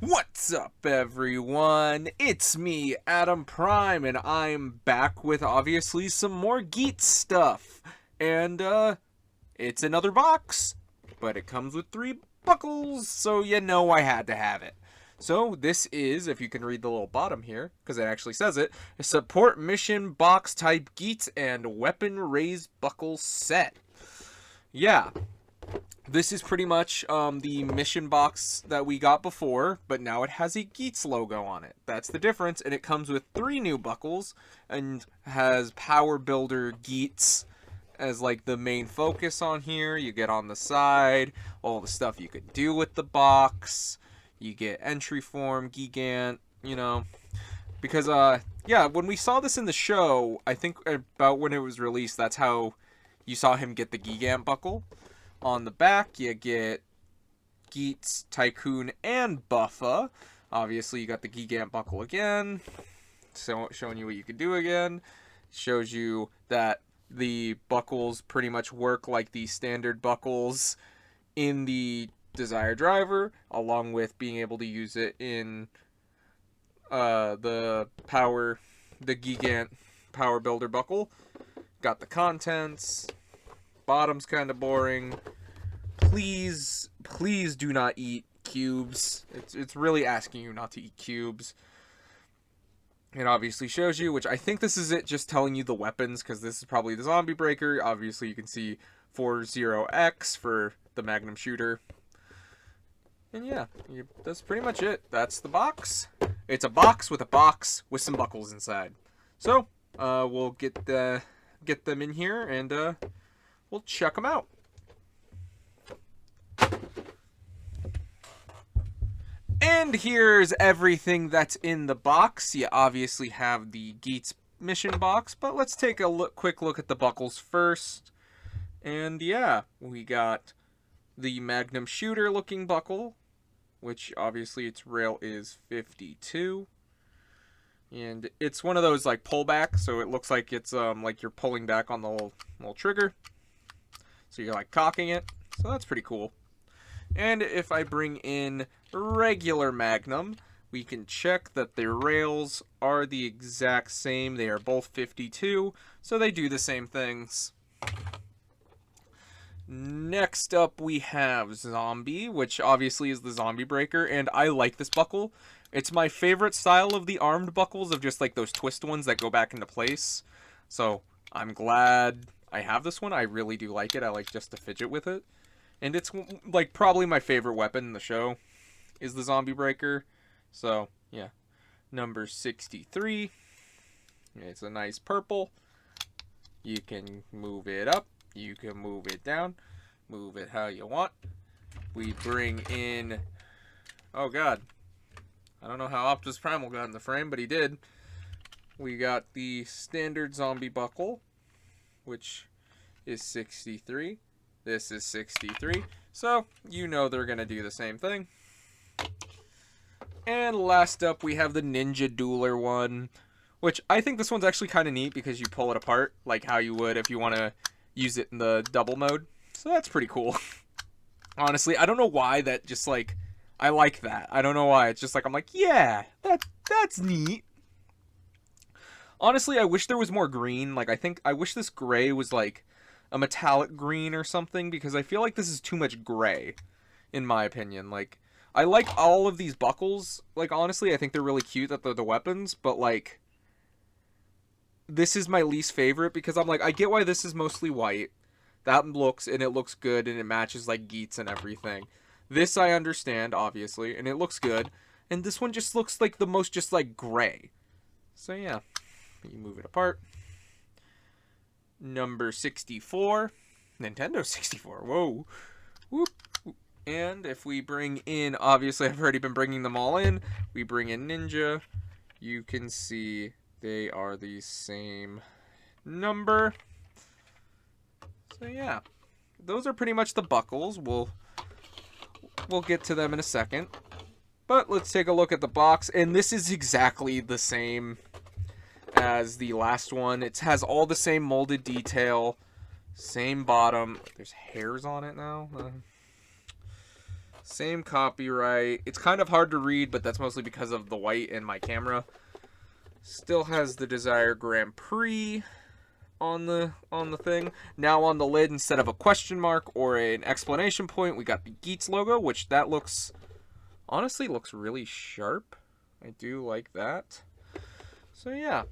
What's up, everyone? It's me, Adam Prime, and I'm back with obviously some more Geats stuff. And, it's another box, but it comes with 3 buckles, so you know I had to have it. So, this is, if you can read the little bottom here, because it actually says it, a support mission box type Geats and weapon raised buckle set. Yeah, this is pretty much the mission box that we got before, but now it has a Geats logo on it. That's the difference, and it comes with 3 new buckles and has Power Builder Geats as like the main focus on here. You get on the side all the stuff you could do with the box. You get entry form, Gigant, because yeah, when we saw this in the show, I think about when it was released, that's how you saw him get the Gigant buckle. On the back, you get Geats, Tycoon, and Buffa. Obviously, you got the Gigant buckle again, so showing you what you can do again. Shows you that the buckles pretty much work like the standard buckles in the Desire Driver, along with being able to use it in the Gigant Power Builder buckle. Got the contents. Bottom's kind of boring. Please do not eat cubes. It's really asking you not to eat cubes. It obviously shows you, which I think this is it just telling you the weapons, because this is probably the Zombie Breaker. Obviously, you can see 40X for the Magnum Shooter. And yeah, that's pretty much it. That's the box. It's a box with some buckles inside. So, we'll get them in here, and we'll check them out. And here's everything that's in the box. You obviously have the Geats mission box, but let's take a quick look at the buckles first. And yeah, we got the Magnum Shooter looking buckle, which obviously its rail is 52. And it's one of those like pullback, so it looks like it's like you're pulling back on the little trigger. So you're like cocking it. So that's pretty cool. And if I bring in regular Magnum, we can check that the rails are the exact same. They are both 52, so they do the same things. Next up, we have Zombie, which obviously is the Zombie Breaker, and I like this buckle. It's my favorite style of the armed buckles, of just like those twist ones that go back into place. So I'm glad I have this one. I really do like it. I like just to fidget with it. And it's like probably my favorite weapon in the show is the Zombie Breaker. So yeah, number 63. It's a nice purple. You can move it up. You can move it down. Move it how you want. We bring in... Oh god. I don't know how Optimus Primal got in the frame, but he did. We got the standard zombie buckle, which is 63. This is 63. So, you know they're going to do the same thing. And last up, we have the Ninja Dueler one, which I think this one's actually kind of neat because you pull it apart, like how you would if you want to use it in the double mode. So that's pretty cool. Honestly, I don't know why that just like... I like that. I don't know why. It's just like, I'm like, yeah, that's neat. Honestly, I wish there was more green. Like, I wish this gray was like a metallic green or something, because I feel like this is too much gray, in my opinion. Like, I like all of these buckles. Like, honestly, I think they're really cute that they're the weapons, but like, this is my least favorite because I'm like, I get why this is mostly white. That looks, and it looks good, and it matches like Geats and everything. This I understand, obviously, and it looks good. And this one just looks like the most just like gray. So yeah, you move it apart. Number 64, Nintendo 64. Whoa. Whoop. And if we bring in, obviously I've already been bringing them all in. We bring in Ninja. You can see they are the same number. So yeah, those are pretty much the buckles. We'll get to them in a second. But let's take a look at the box. And this is exactly the same as the last one. It has all the same molded detail. Same bottom. There's hairs on it now. Same copyright. It's kind of hard to read, but that's mostly because of the white in my camera. Still has the Desire Grand Prix on the thing. Now on the lid, instead of a question mark or an exclamation point, we got the Geats logo, which that looks, honestly looks really sharp. I do like that. So yeah.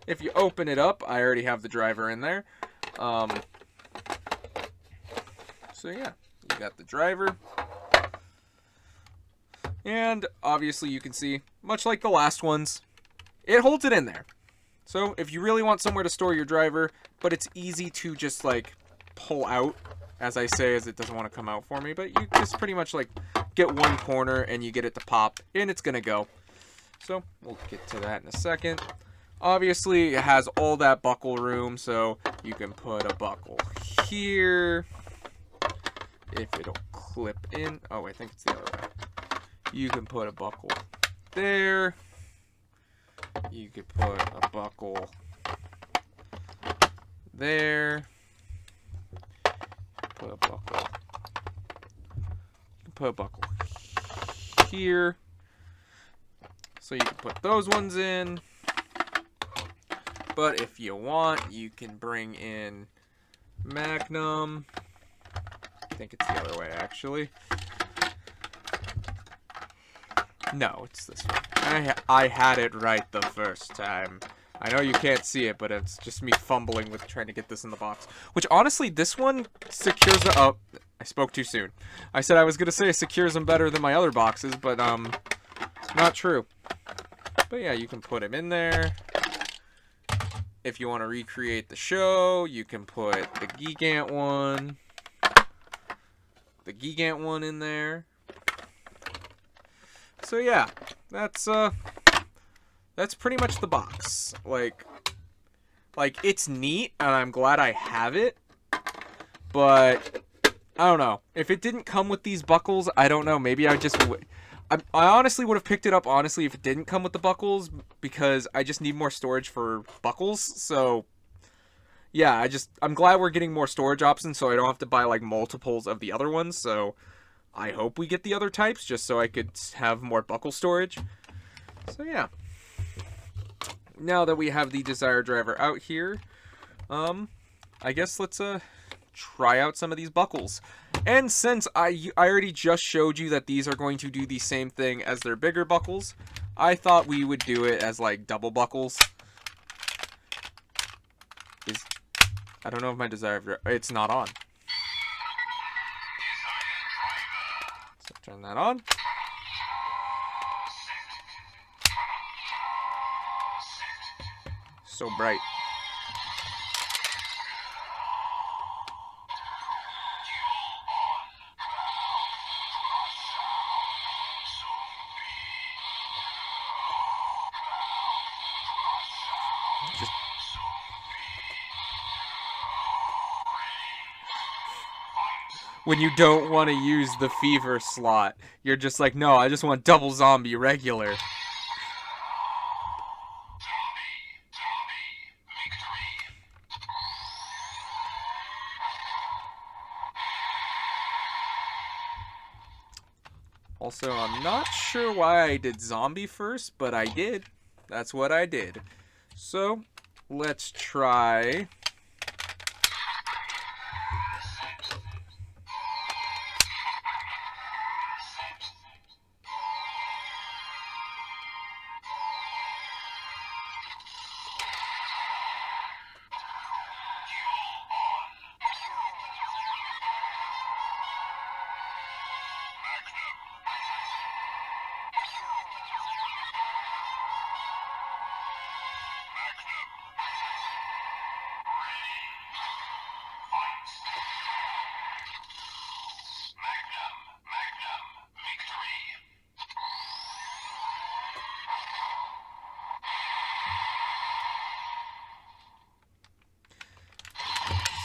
If you open it up, I already have the driver in there. So yeah, you got the driver. And obviously you can see, much like the last ones, it holds it in there. So if you really want somewhere to store your driver, but it's easy to just like pull out, as I say, as it doesn't want to come out for me, but you just pretty much like get one corner and you get it to pop and it's gonna go. So we'll get to that in a second. Obviously it has all that buckle room, so you can put a buckle here. If it'll clip in, oh, I think it's the other way. You can put a buckle there. You could put a buckle there. Put a buckle. You can put a buckle here. So you can put those ones in. But if you want, you can bring in Magnum. I think it's the other way, actually. No, it's this one. I had it right the first time. I know you can't see it, but it's just me fumbling with trying to get this in the box. Which, honestly, this one secures the... Oh, I spoke too soon. I said I was going to say it secures them better than my other boxes, but, not true. But yeah, you can put them in there. If you want to recreate the show, you can put the Gigant one. The Gigant one in there. So yeah, that's pretty much the box. Like it's neat, and I'm glad I have it. But I don't know. If it didn't come with these buckles, I don't know. Maybe I just I honestly would have picked it up, honestly, if it didn't come with the buckles, because I just need more storage for buckles. So yeah, I'm glad we're getting more storage options, so I don't have to buy like multiples of the other ones. So I hope we get the other types, just so I could have more buckle storage. So yeah. Now that we have the Desire driver out here, I guess let's try out some of these buckles. And since I already just showed you that these are going to do the same thing as their bigger buckles, I thought we would do it as like double buckles. I don't know if my Desire, it's not on. So turn that on. So bright. When you don't want to use the fever slot, you're just like, no, I just want double zombie regular. Also, I'm not sure why I did zombie first, but I did. That's what I did. So, let's try...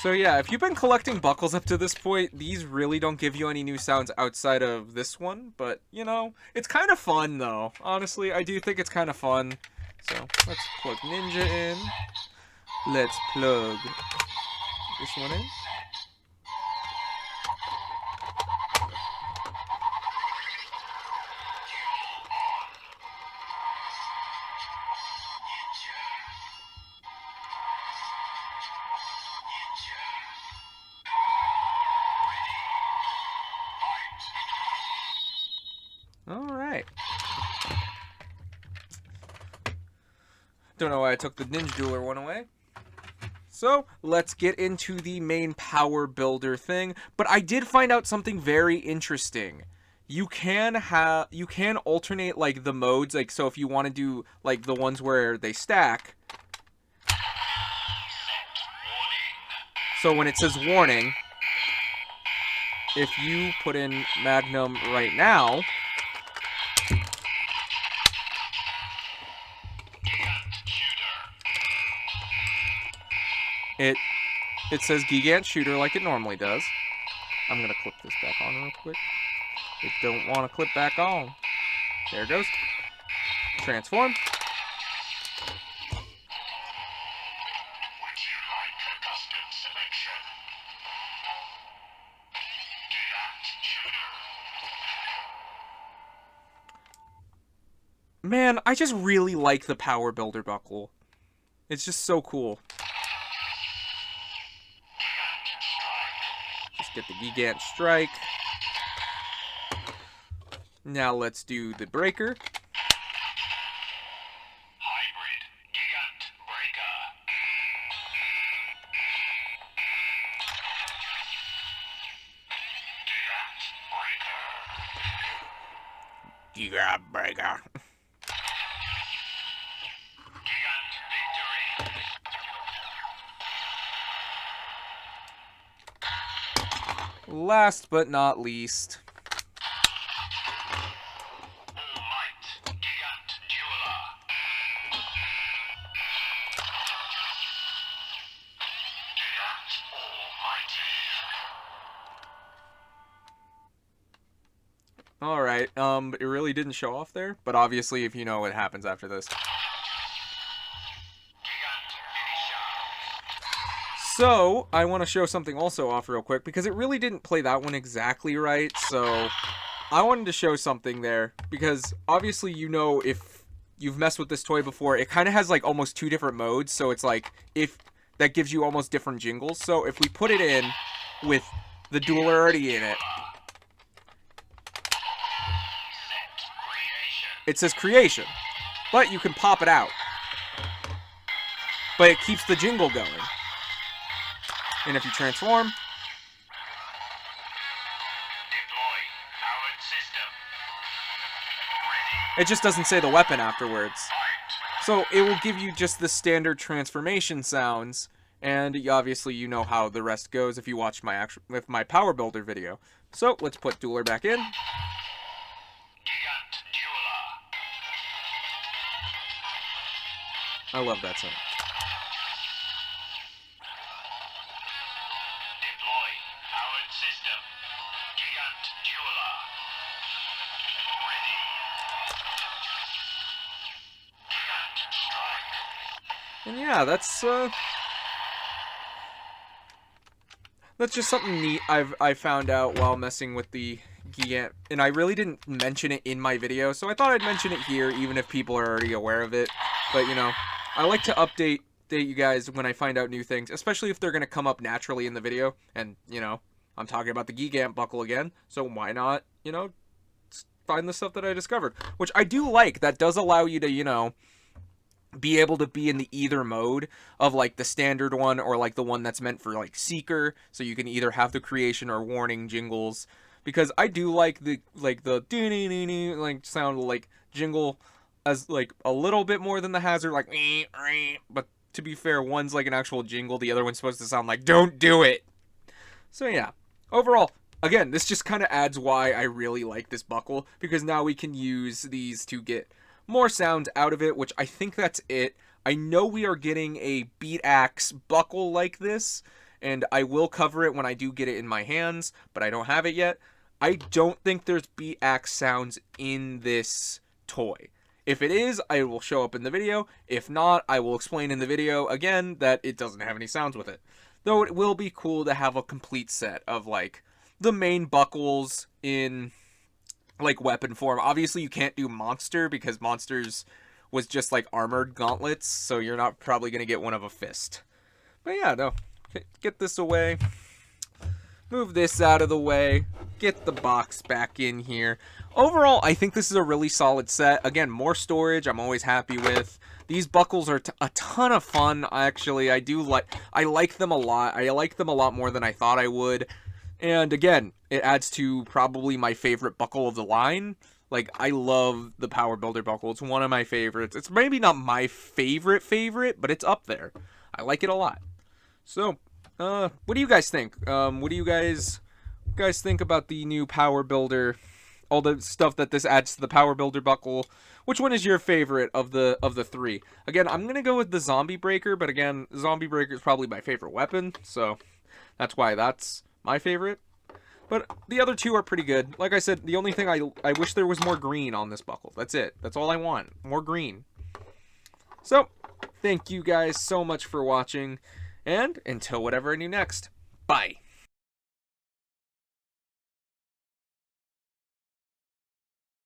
So yeah, if you've been collecting buckles up to this point, these really don't give you any new sounds outside of this one, but, you know, it's kind of fun, though. Honestly, I do think it's kind of fun. So, let's plug Ninja in. Let's plug this one in. Alright. Don't know why I took the Ninja Dueler one away. So, let's get into the main power builder thing. But I did find out something very interesting. You can alternate, like, the modes. Like, so if you want to do, like, the ones where they stack. So when it says warning, if you put in Magnum right now, it says Gigant Shooter like it normally does. I'm going to clip this back on real quick. It don't want to clip back on. There it goes. Transform. Man, I just really like the Power Builder buckle. It's just so cool. Just get the Gigant Strike. Now let's do the Breaker. Hybrid Gigant Breaker. Gigant Breaker. Gigant Victory. Last but not least, All Might Gigant Dueler. Gigant Almighty. alright, it really didn't show off there, but obviously if you know what happens after this. Gigant Finisher. So, I want to show something also off real quick, because it really didn't play that one exactly right, so I wanted to show something there, because obviously you know if you've messed with this toy before, it kind of has like almost two different modes, so it's like, if that gives you almost different jingles. So if we put it in with the dueler already in it, it says creation, but you can pop it out, but it keeps the jingle going. And if you transform, Deploy powered system. it just doesn't say the weapon afterwards. Fight. So it will give you just the standard transformation sounds, and obviously you know how the rest goes if you watch my Power Builder video. So let's put Dueler back in. Gigant Dueler. I love that sound. Deploy powered system. Gigant Dueler. Ready. Gigant Strike. And yeah, that's just something neat I found out while messing with the Gigant, and I really didn't mention it in my video, so I thought I'd mention it here even if people are already aware of it. But you know, I like to update you guys when I find out new things, especially if they're going to come up naturally in the video. And you know, I'm talking about the Gigant buckle again, so why not, you know, find the stuff that I discovered, which I do like. That does allow you to, you know, be able to be in the either mode of like the standard one or like the one that's meant for like Seeker, so you can either have the creation or warning jingles, because I do like the like sound like jingle as like a little bit more than the hazard, like, but to be fair, one's like an actual jingle, the other one's supposed to sound like don't do it. So yeah, overall, again, this just kind of adds why I really like this buckle, because now we can use these to get more sound out of it, which I think that's it. I know we are getting a Beat Axe buckle like this, and I will cover it when I do get it in my hands, but I don't have it yet. I don't think there's Beat Axe sounds in this toy. If it is, I will show up in the video. If not, I will explain in the video again that it doesn't have any sounds with it. Though it will be cool to have a complete set of like the main buckles in like weapon form. Obviously you can't do Monster because Monsters was just like armored gauntlets, so you're not probably going to get one of a fist. But yeah, no. Get this away. Move this out of the way. Get the box back in here. Overall, I think this is a really solid set. Again, more storage I'm always happy with. These buckles are a ton of fun, actually. I like them a lot. I like them a lot more than I thought I would. And again, it adds to probably my favorite buckle of the line. Like, I love the Power Builder buckle. It's one of my favorites. It's maybe not my favorite, but it's up there. I like it a lot. So, what do you guys think? What do you guys think about the new Power Builder? All the stuff that this adds to the Power Builder buckle. Which one is your favorite of the three? Again, I'm gonna go with the Zombie Breaker, but again, Zombie Breaker is probably my favorite weapon, so that's why that's my favorite. But the other two are pretty good. Like I said, the only thing I wish there was more green on this buckle. That's it. That's all I want. More green. So, thank you guys so much for watching. And until whatever I do next, bye.